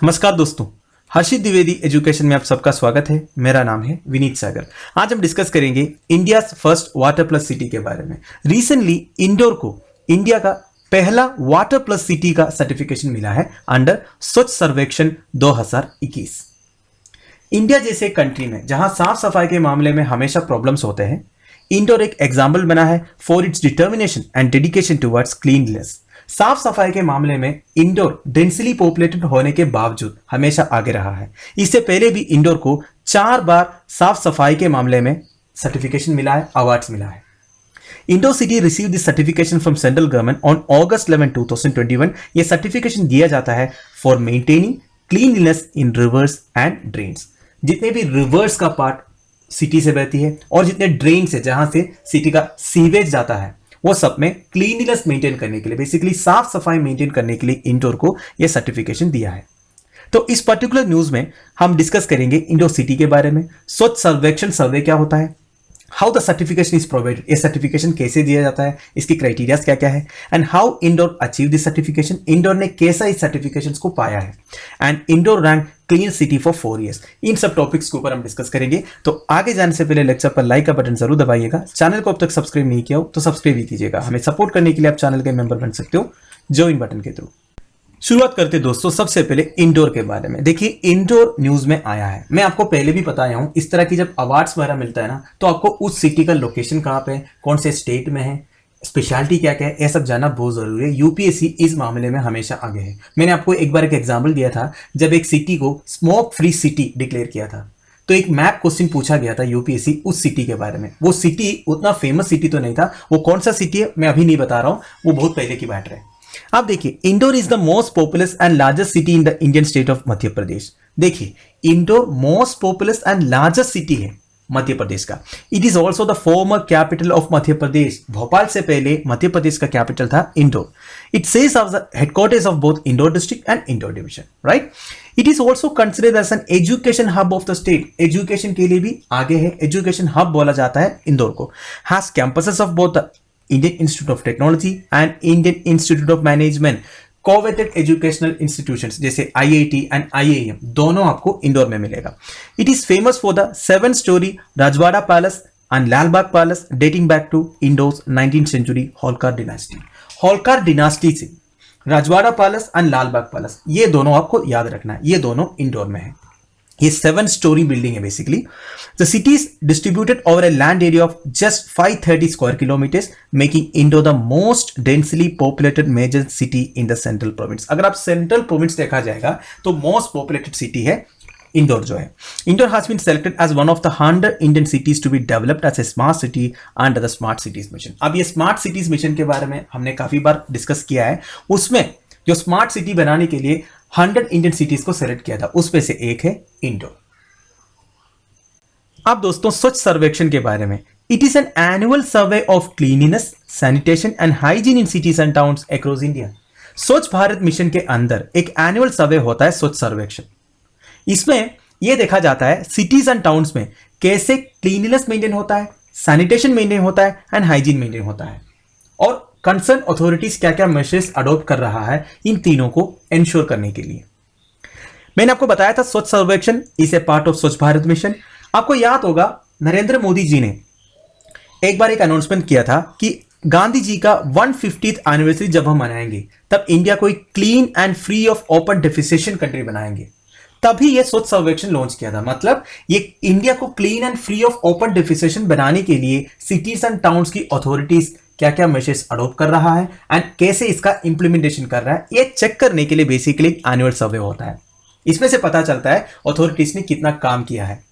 नमस्कार दोस्तों, हर्षित द्विवेदी एजुकेशन में आप सबका स्वागत है। मेरा नाम है विनीत सागर। आज हम डिस्कस करेंगे India first water plus city के बारे में। रिसेंटली इंदौर को इंडिया का पहला वाटर प्लस सिटी का सर्टिफिकेशन मिला है अंडर स्वच्छ सर्वेक्षण 2021। इंडिया जैसे कंट्री में जहां साफ सफाई के मामले में हमेशा प्रॉब्लम्स होते हैं, इंदौर एक एग्जाम्पल बना है for its determination and dedication towards cleanliness. साफ सफाई के मामले में इंदौर डेंसली पॉपुलेटेड होने के बावजूद हमेशा आगे रहा है। इससे पहले भी इंदौर को 4 बार साफ सफाई के मामले में सर्टिफिकेशन मिला है, अवार्ड्स मिला है। Indore city receive this certification from central government on August 11, 2021। यह सर्टिफिकेशन दिया जाता है for maintaining cleanliness in reverse and drains. जितने भी रिवर्स का पार्ट सिटी से बहती है और जितने ड्रेन से जहां से सिटी का सीवेज जाता है, वो सब में क्लीनलीनेस मेंटेन करने के लिए, बेसिकली साफ सफाई मेंटेन करने के लिए इंदौर को यह सर्टिफिकेशन दिया है। तो इस पर्टिकुलर न्यूज में हम डिस्कस करेंगे इंदौर सिटी के बारे में, स्वच्छ सर्वेक्षण सर्वे क्या होता है, how the certification is provided, ये सर्टिफिकेशन कैसे दिया जाता है, इसकी क्राइटेरियाज क्या क्या है, and how Indore achieve this certification, Indore ने कैसा इस सर्टिफिकेशन को पाया है, and Indore rank clean city for 4 years। इन सब टॉपिक्स के ऊपर हम डिस्कस करेंगे। तो आगे जाने से पहले लेक्चर पर लाइक का बटन जरूर दबाइएगा। चैनल को अब तक सब्सक्राइब नहीं किया हो तो सब्सक्राइब भी कीजिएगा। हमें सपोर्ट करने के लिए आप चैनल के मेंबर बन सकते हो ज्वाइन बटन के थ्रू। शुरुआत करते दोस्तों सबसे पहले इंदौर के बारे में। देखिए, इंदौर न्यूज में आया है, मैं आपको पहले भी बताया हूं, इस तरह की जब अवार्ड्स वगैरह मिलता है ना, तो आपको उस सिटी का लोकेशन कहां पे है, कौन से स्टेट में है, स्पेशलिटी क्या क्या है, यह सब जानना बहुत जरूरी है। यूपीएससी इस मामले में हमेशा आगे है। मैंने आपको एक बार एक एग्जाम्पल दिया था, जब एक सिटी को स्मोक फ्री सिटी डिक्लेयर किया था, तो एक मैप क्वेश्चन पूछा गया था यूपीएससी उस सिटी के बारे में। वो सिटी उतना फेमस सिटी तो नहीं था, वो कौन सा सिटी है मैं अभी नहीं बता रहा हूं, वो बहुत पहले की बात है। अब देखिए, Indore is the most populous and largest city in the Indian state of Madhya Pradesh. देखिए, Indore most populous and largest city है मध्य प्रदेश का। It is also the former capital of Madhya Pradesh. Bhopal से पहले मध्य प्रदेश का कैपिटल था Indore. It says of the headquarters of both Indore district and Indore division, right. It is also considered as an education hub of the state. Education के लिए भी आगे है, education hub बोला जाता है इंदौर को। Has campuses of both the Indian Institute of Technology and Indian Institute of Management, coveted educational institutions जैसे IIT एंड IIM, दोनों आपको इंदौर में मिलेगा। It is famous for the 7-story Rajwada palace and Lalbagh palace dating back to Indore 19th century Holkar dynasty. Holkar dynasty से Rajwada palace and Lalbagh palace, ये दोनों आपको याद रखना है, ये दोनों इंदौर में है। ये 7-story बिल्डिंग है basically. The city is distributed over a land area of just 530 square kilometers, making Indore the most densely populated major city in the central province। अगर आप सेंट्रल प्रोविंस देखा जाएगा तो मोस्ट पॉपुलेटेड सिटी है इंदौर जो है। Indore has been selected as one of the 100 Indian cities to be developed as a smart city under the Smart Cities Mission। अब ये स्मार्ट सिटीज मिशन के बारे में हमने काफी बार डिस्कस किया है। उसमें जो स्मार्ट सिटी बनाने के लिए 100 इंडियन सिटीज को सेलेक्ट किया था, उसमें से एक है इंदौर। अब दोस्तों स्वच्छ सर्वेक्षण के बारे में। It is an annual survey of cleanliness, sanitation and hygiene in cities and towns across India. स्वच्छ भारत मिशन के अंदर एक एनुअल सर्वे होता है स्वच्छ सर्वेक्षण। इसमें यह देखा जाता है सिटीज एंड टाउन्स में कैसे क्लीनिनेस मेंटेन होता है, सैनिटेशन मेंटेन होता है एंड हाइजीन मेंटेन होता है, और कंसर्न अथॉरिटीज क्या क्या मेजर्स अडॉप्ट कर रहा है इन तीनों को इंश्योर करने के लिए। मैंने आपको बताया था स्वच्छ सर्वेक्षण इज ए पार्ट ऑफ स्वच्छ भारत मिशन। आपको याद होगा नरेंद्र मोदी जी ने एक बार एक अनाउंसमेंट किया था कि गांधी जी का 150th एनिवर्सरी जब हम मनाएंगे तब इंडिया को एक clean and free of open defecation country बनाएंगे। तभी यह स्वच्छ सर्वेक्षण लॉन्च किया था। मतलब ये इंडिया को clean and free of open defecation बनाने के लिए सिटीज एंड टाउन्स की अथॉरिटीज क्या क्या मेजर्स अडॉप्ट कर रहा है एंड कैसे इसका इंप्लीमेंटेशन कर रहा है, ये चेक करने के लिए बेसिकली एनुअल सर्वे होता है। इसमें से पता चलता है अथॉरिटीज ने कितना काम किया है।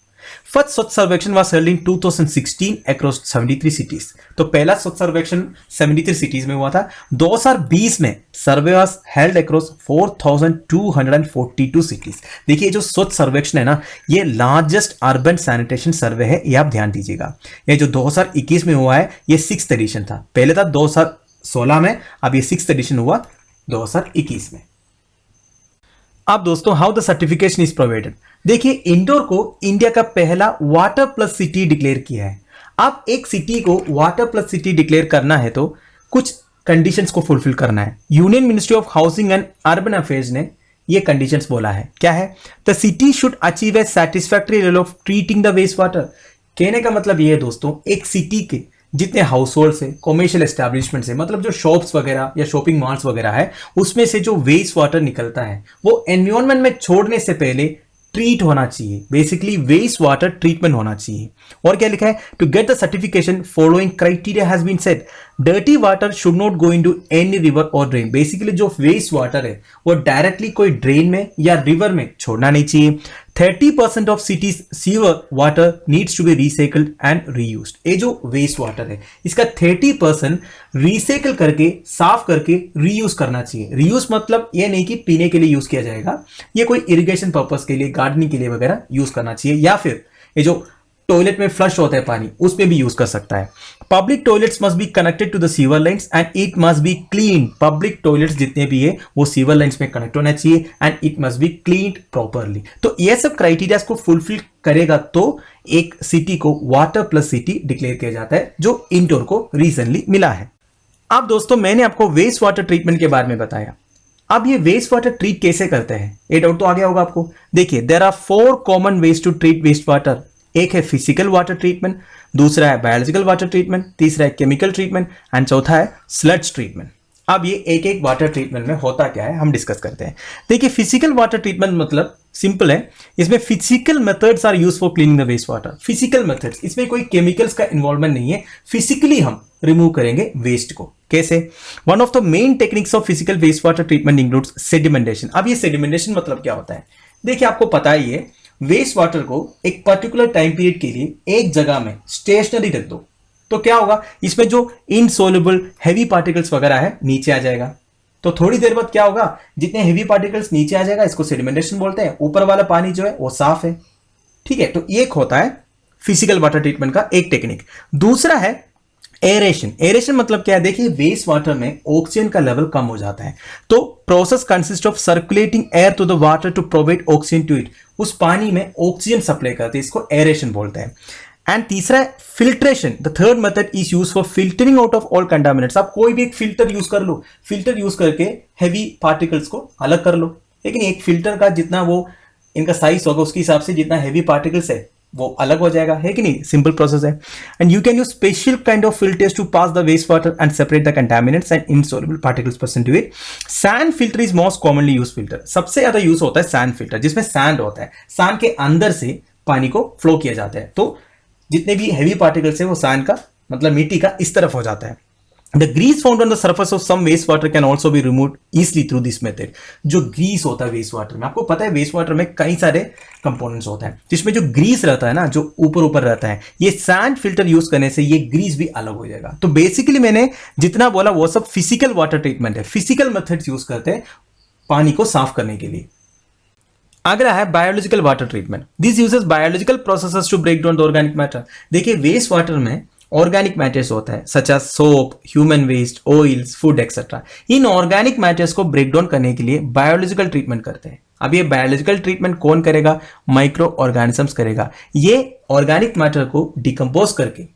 फर्स्ट स्वच्छ सर्वेक्षण was held in 2016 across 73 cities. तो पहला स्वच्छ सर्वेक्षण 73 सिटीज में हुआ था। 2020 में सर्वे वाज हेल्ड अक्रॉस 4242 सिटीज। देखिए, जो स्वच्छ सर्वेक्षण है ना, ये लार्जेस्ट अर्बन सैनिटेशन सर्वे है, ये आप ध्यान दीजिएगा। ये जो 2021 में हुआ है, ये 6th एडिशन था। पहले था 2016 में, अब ये 6th एडिशन हुआ 2021 में। अब दोस्तों, how the certification is provided. देखिए, इंदौर को इंडिया का पहला वाटर प्लस सिटी डिक्लेयर किया है। अब एक सिटी को वाटर प्लस सिटी डिक्लेयर करना है तो कुछ कंडीशंस को फुलफिल करना है। Union ministry of housing and urban affairs ने ये कंडीशंस बोला है। क्या है? The city should achieve a satisfactory level of treating the waste water. कहने का मतलब ये है दोस्तों, एक सिटी के जितने हाउस होल्ड है, कॉमर्शियल एस्टैब्लिशमेंट है, मतलब जो शॉप्स वगैरह या शॉपिंग मॉल्स वगैरह है, उसमें से जो वेस्ट वाटर निकलता है वो एनवायरनमेंट में छोड़ने से पहले ट्रीट होना चाहिए। बेसिकली वेस्ट वाटर ट्रीटमेंट होना चाहिए। और क्या लिखा है? To get the certification following criteria has been set. Dirty water should not go into any river और ड्रेन। बेसिकली जो वेस्ट वाटर है वो डायरेक्टली कोई ड्रेन में या रिवर में छोड़ना नहीं चाहिए। 30% of cities sewer water needs to be recycled and reused. ये जो वेस्ट वाटर है इसका 30% रिसाइकल करके, साफ करके रीयूज करना चाहिए। रीयूज मतलब ये नहीं कि पीने के लिए यूज किया जाएगा, ये कोई इरिगेशन पर्पस के लिए, गार्डनिंग के लिए वगैरह यूज करना चाहिए, या फिर ये जो टॉयलेट में फ्लश होता है पानी उसमें भी यूज कर सकता है। Public toilets must be connected to the sewer lines and it must be clean. Public toilets जितने भी है वो सीवर लाइंस में कनेक्ट होना चाहिए and it must B cleaned properly. तो ये सब क्राइटेरिया को फुलफिल करेगा तो एक सिटी को वाटर प्लस सिटी डिक्लेयर किया जाता है, जो इंडोर को रिसेंटली मिला है। अब दोस्तों मैंने आपको वेस्ट वाटर ट्रीटमेंट के बारे में बताया। अब ये वेस्ट वाटर ट्रीट कैसे करते हैं, ये डाउट तो आ गया होगा आपको। देखिए, there are 4 common ways to treat waste water. एक है फिजिकल वाटर ट्रीटमेंट, दूसरा है बायोलॉजिकल वाटर ट्रीटमेंट, तीसरा है केमिकल ट्रीटमेंट एंड चौथा है स्लज ट्रीटमेंट। अब ये एक एक वाटर ट्रीटमेंट में होता क्या है हम डिस्कस करते हैं। देखिए, फिजिकल वाटर ट्रीटमेंट मतलब सिंपल है, इसमें physical methods are use for cleaning the waste water. Physical methods, इसमें कोई केमिकल्स का इन्वॉल्वमेंट नहीं है, फिजिकली हम रिमूव करेंगे वेस्ट को। कैसे? One of the main techniques of physical waste water treatment includes sedimentation. अब ये सेडिमेंटेशन मतलब क्या होता है? देखिए, आपको पता ही है, वेस्ट वाटर को एक पर्टिकुलर टाइम पीरियड के लिए एक जगह में स्टेशनरी रख दो तो क्या होगा, इसमें जो इनसोल्युबल हैवी पार्टिकल्स वगैरह है नीचे आ जाएगा। तो थोड़ी देर बाद क्या होगा, जितने हैवी पार्टिकल्स नीचे आ जाएगा इसको सेडिमेंटेशन बोलते हैं, ऊपर वाला पानी जो है वो साफ है। ठीक है, तो एक होता है फिजिकल वाटर ट्रीटमेंट का एक टेक्निक। दूसरा है एरेशन। एरेशन मतलब क्या है? देखिए, वेस्ट वाटर में ऑक्सीजन का लेवल कम हो जाता है, तो process consist of circulating air to the water to provide oxygen to it. उस पानी में ऑक्सीजन सप्लाई करते हैं, इसको एरेशन बोलते हैं। एंड तीसरा है filtration. The third method is use for filtering out of all contaminants. आप कोई भी एक फिल्टर यूज कर लो, फिल्टर यूज करके हैवी पार्टिकल्स को अलग कर लो। लेकिन एक फिल्टर का जितना वो इनका साइज होगा उसके हिसाब से जितना हैवी पार्टिकल्स है वो अलग हो जाएगा, है कि नहीं? सिंपल प्रोसेस है। And you can use special kind of filters to pass the waste water and separate the contaminants and insoluble particles percent to it. Sand filter is most commonly use filter. सबसे ज्यादा use होता है sand filter, जिसमें sand होता है, sand के अंदर से पानी को फ्लो किया जाता है, तो जितने भी हैवी पार्टिकल्स है वो सैंड का मतलब मिट्टी का इस तरफ हो जाता है। The grease found on the surface of some wastewater can also be removed easily through this method. जो ग्रीस होता है वेस्ट वाटर में, आपको पता है वेस्ट वाटर में कई सारे कंपोनेंट्स होते हैं, जिसमें जो ग्रीस रहता है ना, जो ऊपर ऊपर रहता है, ये सैंड फिल्टर यूज करने से ये ग्रीस भी अलग हो जाएगा। तो बेसिकली मैंने जितना बोला वो सब फिजिकल वाटर ट्रीटमेंट है, फिजिकल मेथड्स यूज करते हैं पानी को साफ करने के लिए। अगला है biological water treatment. This uses biological processes to break down the organic matter. देखिए, वेस्ट वाटर में ऑर्गेनिक मैटर्स होता है such as soap, human waste, oils, food etcetera. इन ऑर्गेनिक मैटर्स को ब्रेक डाउन करने के लिए बायोलॉजिकल ट्रीटमेंट करते हैं। अब ये बायोलॉजिकल ट्रीटमेंट कौन करेगा? माइक्रो ऑर्गेनिजम्स करेगा। ये ऑर्गेनिक मैटर को डिकम्पोज करके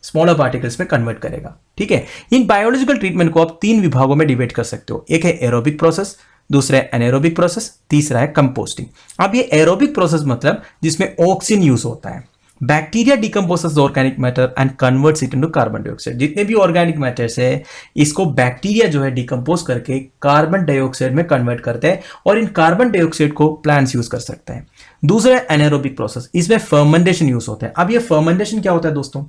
स्मॉलर पार्टिकल्स में कन्वर्ट करेगा। ठीक है, इन बायोलॉजिकल ट्रीटमेंट को आप 3 विभागों में डिवाइड कर सकते हो। एक है एरोबिक प्रोसेस, दूसरा है एनाएरोबिक प्रोसेस, तीसरा है कंपोस्टिंग। अब ये एरोबिक प्रोसेस मतलब जिसमें ऑक्सीजन यूज होता है। Bacteria decomposes organic matter and converts it into carbon dioxide. जितने भी ऑर्गेनिक मैटर्स है इसको बैक्टीरिया जो है डिकम्पोज करके कार्बन डाइऑक्साइड में कन्वर्ट करते हैं और इन कार्बन डाइऑक्साइड को प्लांट्स यूज कर सकते हैं। दूसरा है एनाएरोबिक प्रोसेस, इसमें फर्मेंटेशन यूज होता है। अब ये फर्मेंटेशन क्या होता है दोस्तों?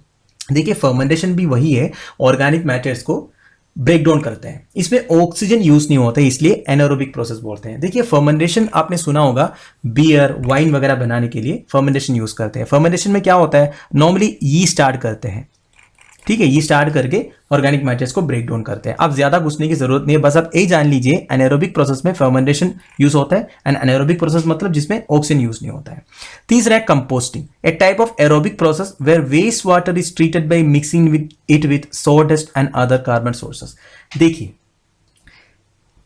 देखिए, फर्मेंटेशन भी वही है, ऑर्गेनिक मैटर्स को ब्रेक डाउन करते हैं, इसमें ऑक्सीजन यूज नहीं होता है, इसलिए एनाएरोबिक प्रोसेस बोलते हैं। देखिए, फर्मेंटेशन आपने सुना होगा, बियर, वाइन वगैरह बनाने के लिए फर्मेंटेशन यूज करते हैं। फर्मेंटेशन में क्या होता है? नॉर्मली यीस्ट ऐड करते हैं। ठीक है, यीस्ट ऐड करके ऑर्गेनिक मैटर्स को ब्रेक डाउन करते हैं। अब ज्यादा घुसने की जरूरत नहीं है, बस आप यही जान लीजिए एनाएरोबिक प्रोसेस में फर्मेंटेशन यूज होता है एंड एनाएरोबिक प्रोसेस मतलब जिसमें ऑक्सीजन यूज नहीं होता है। तीसरा है composting, a type of aerobic process where waste water is treated by mixing with it with sawdust and other carbon sources. देखिए,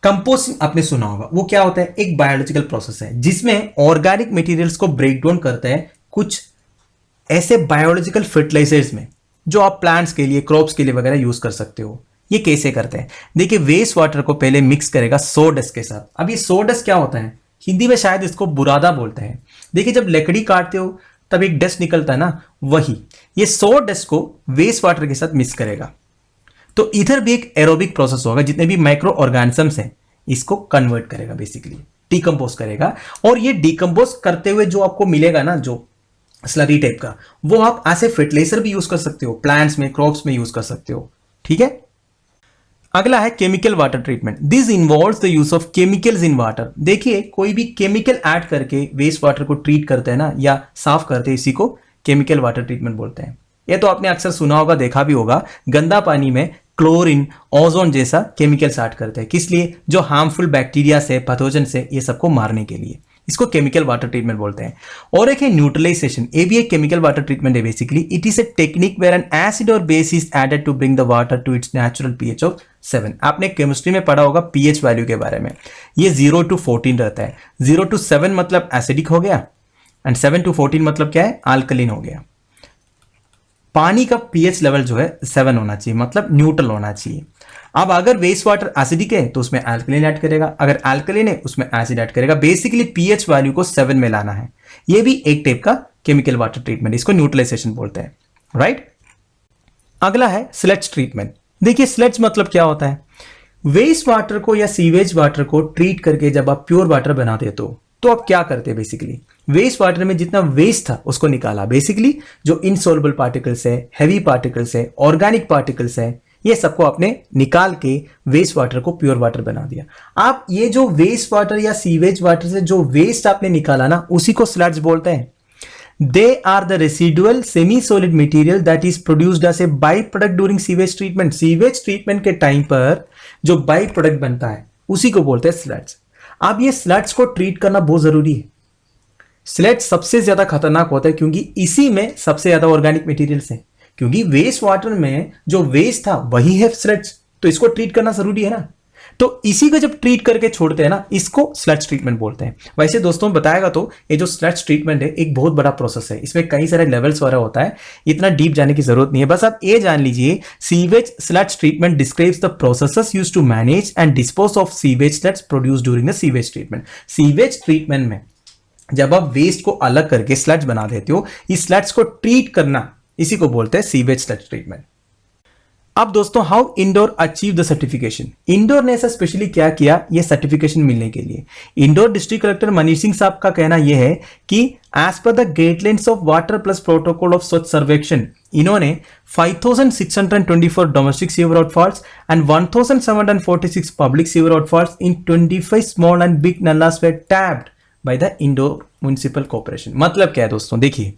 कंपोस्टिंग आपने सुना होगा, वो क्या होता है? एक बायोलॉजिकल प्रोसेस है जिसमें ऑर्गेनिक मटेरियल्स को ब्रेक डाउन करता है कुछ ऐसे बायोलॉजिकल फर्टिलाइजर्स में जो आप प्लांट्स के लिए, क्रॉप्स के लिए वगैरह यूज कर सकते हो। ये कैसे करते हैं? देखिए, वेस्ट वाटर को पहले मिक्स करेगा सोडस्ट के साथ। अब ये सोडस्ट क्या होता है? हिंदी में शायद इसको बुरादा बोलते हैं। देखिए जब लकड़ी काटते हो तब एक डस्ट निकलता है ना, वही ये 100 डस्ट को वेस्ट वाटर के साथ मिक्स करेगा। तो इधर भी एक एरोबिक प्रोसेस होगा, जितने भी माइक्रो ऑर्गेनिजम्स हैं इसको कन्वर्ट करेगा, बेसिकली डिकम्पोज करेगा। और ये डिकम्पोज करते हुए जो आपको मिलेगा ना, जो स्लरी टाइप का, वो आप ऐसे फर्टिलाइजर भी यूज कर सकते हो, प्लांट्स में, क्रॉप्स में यूज कर सकते हो। ठीक है, अगला है chemical water treatment. This involves the use of chemicals in water. देखिए कोई भी केमिकल ऐड करके वेस्ट वाटर को ट्रीट करते हैं ना, या साफ करते हैं, इसी को केमिकल वाटर ट्रीटमेंट बोलते हैं। ये तो आपने अक्सर सुना होगा, देखा भी होगा, गंदा पानी में क्लोरीन, ओजोन जैसा केमिकल्स ऐड करते हैं। किस लिए? जो हार्मफुल बैक्टीरिया से, पैथोजन से, ये सबको मारने के लिए। इसको केमिकल वाटर ट्रीटमेंट बोलते हैं। और एक है न्यूट्रलाइजेशन, ये भी एक केमिकल वाटर ट्रीटमेंट है। Basically it is a technique where an acid और base is added to bring the water to its natural pH of 7। आपने केमिस्ट्री में पढ़ा होगा पीएच वैल्यू के बारे में। ये 0 to 14 रहता है। 0 to 7 मतलब एसिडिक हो गया, एंड 7 to 14 मतलब क्या है? अल्कलीन हो गया। पानी का पीएच लेवल जो है 7 होना चाहिए, मतलब न्यूट्रल होना चाहिए। अब अगर वेस्ट वाटर एसिडिक है तो उसमें अल्कलीन ऐड करेगा, अगर अल्कलीन है उसमें एसिड ऐड करेगा। बेसिकली पीएच वैल्यू को 7 में लाना है। ये भी एक टाइप का केमिकल वाटर ट्रीटमेंट, इसको न्यूट्रलाइजेशन बोलते हैं, राइट। अगला है स्लज ट्रीटमेंट। देखिए स्लज मतलब क्या होता है? वेस्ट वाटर को या सीवेज वाटर को ट्रीट करके जब आप प्योर वाटर बना देते हो तो आप क्या करते हैं? बेसिकली वेस्ट वाटर में जितना वेस्ट था उसको निकाला। बेसिकली जो इनसॉल्युबल पार्टिकल्स है, हैवी पार्टिकल्स है, ऑर्गेनिक पार्टिकल्स है, ये सबको आपने निकाल के वेस्ट वाटर को प्योर वाटर बना दिया। आप ये जो वेस्ट वाटर या सीवेज वाटर से जो वेस्ट आपने निकाला ना, उसी को स्लज बोलते हैं। They are the residual semi solid material that is produced as a by product during sewage treatment. Sewage treatment के टाइम पर जो बाई प्रोडक्ट बनता है उसी को बोलते हैं स्लज। अब ये स्लज को ट्रीट करना बहुत जरूरी है। स्लज सबसे ज्यादा खतरनाक होता है क्योंकि इसी में सबसे ज्यादा ऑर्गेनिक मटेरियल्स हैं। क्योंकि वेस्ट वाटर में जो वेस्ट था वही है स्लज, तो इसको ट्रीट करना जरूरी है ना। तो इसी को जब ट्रीट करके छोड़ते हैं ना, इसको स्लज ट्रीटमेंट बोलते हैं। वैसे दोस्तों बताएगा तो ये जो स्लज ट्रीटमेंट है एक बहुत बड़ा प्रोसेस है, इसमें कई सारे लेवल्स वाला होता है, इतना डीप जाने की जरूरत नहीं है। बस आप ये जान लीजिए, sewage sludge treatment describes the processes used to manage and dispose of sewage sludge produced during the sewage treatment. Sewage treatment में जब आप वेस्ट को अलग करके स्लज बना देते हो, इस स्लज को ट्रीट करना, इसी को बोलते हैं सीवेज स्लज ट्रीटमेंट। अब दोस्तों how indoor achieve the certification. Indoor ने ऐसा स्पेशली क्या किया ये सर्टिफिकेशन मिलने के लिए? इंडोर डिस्ट्रिक्ट कलेक्टर मनीष सिंह साहब का कहना यह है कि as per the guidelines of water plus protocol of Swachh Survekshan, इन्होंने 5624 domestic sewer outfalls and 1746 public sewer outfalls in 25 small and big nallahs were tapped by the Indore municipal corporation. मतलब क्या है दोस्तों? देखिए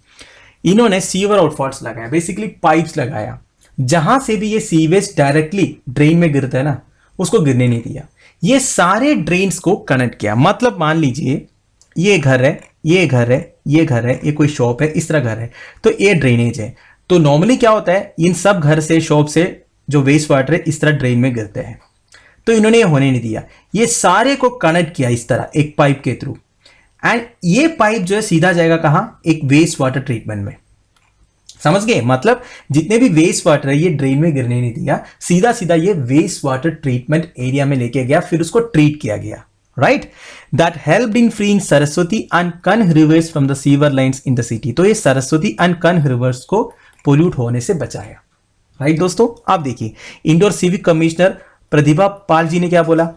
इन्होंने सीवर आउटफॉल्स लगाया, बेसिकली पाइप्स लगाया, जहां से भी ये सीवेज डायरेक्टली ड्रेन में गिरता है ना, उसको गिरने नहीं दिया। ये सारे ड्रेन्स को कनेक्ट किया। मतलब मान लीजिए ये घर है, ये घर है, ये घर है, ये कोई शॉप है, इस तरह घर है, तो ये ड्रेनेज है। तो नॉर्मली क्या होता है, इन सब घर से, शॉप से जो वेस्ट वाटर है इस तरह ड्रेन में गिरते हैं, तो इन्होंने ये होने नहीं दिया। ये सारे को कनेक्ट किया इस तरह एक पाइप के थ्रू, एंड ये पाइप जो है सीधा जाएगा कहां? एक वेस्ट वाटर ट्रीटमेंट में। समझ गए? मतलब जितने भी वेस्ट वाटर है ये ड्रेन में गिरने नहीं दिया, सीधा सीधा ये वेस्ट वाटर ट्रीटमेंट एरिया में लेके गया, फिर उसको ट्रीट किया गया, right. That helped in freeing Saraswati and Kanh rivers from the sewer lines in the city. तो ये सरस्वती एंड कन्ह रिवर्स को पोल्यूट होने से बचाया, राइट दोस्तों। आप देखिए इंडोर सिविक कमिश्नर प्रतिभा पाल जी ने क्या बोला?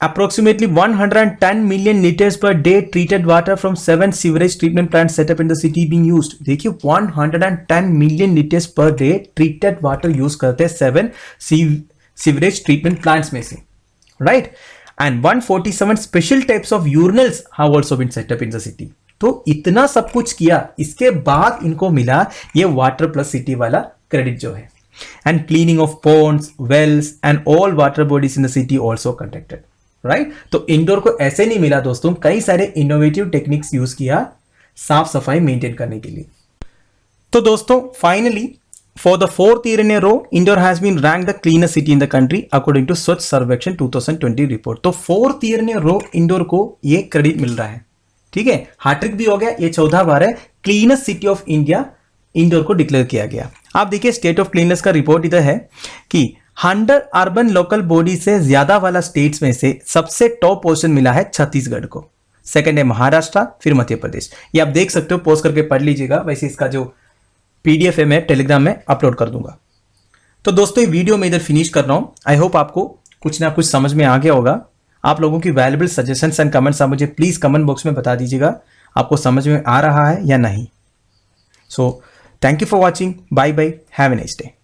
Approximately 110 million liters per day treated water from 7 sewerage treatment plants set up in the city being used। देखिए 110 million liters per day treated water use करते हैं 7 sewerage treatment plants में से, right? And 147 special types of urinals have also been set up in the city। तो इतना सब कुछ किया, इसके बाद इनको मिला ये वाटर प्लस सिटी वाला क्रेडिट जो है। And cleaning of ponds, wells and all water bodies in the city also conducted। Right तो इंडोर को ऐसे नहीं मिला दोस्तों, कई सारे इनोवेटिव टेक्निक्स यूज किया साफ सफाई मेंटेन करने के लिए। तो दोस्तों finally for the 4th year in a row Indore has been ranked the cleanest city in the country according to Swachh Survekshan 2020 report. तो 4th year in a row indoor को ये क्रेडिट मिल रहा है, ठीक है। हैट्रिक भी हो गया, ये 14 बार है cleanest city of India indoor को डिक्लेयर किया गया। आप देखिए स्टेट ऑफ क्लीननेस का रिपोर्ट इधर है कि 100 अर्बन लोकल बॉडी से ज्यादा वाला स्टेट्स में से सबसे टॉप पोजीशन मिला है छत्तीसगढ़ को। सेकंड है महाराष्ट्र, फिर मध्य प्रदेश। ये आप देख सकते हो, पॉज करके पढ़ लीजिएगा। वैसे इसका जो पीडीएफ है मैं टेलीग्राम में अपलोड कर दूंगा। तो दोस्तों ये वीडियो मैं इधर फिनिश कर रहा हूं। आई होप आपको कुछ ना कुछ समझ में आ गया होगा। आप लोगों की वैल्यूबल सजेशंस एंड कमेंट्स आप मुझे प्लीज कमेंट बॉक्स में बता दीजिएगा आपको समझ में आ रहा है या नहीं। So thank you for watching, bye bye, have a nice day.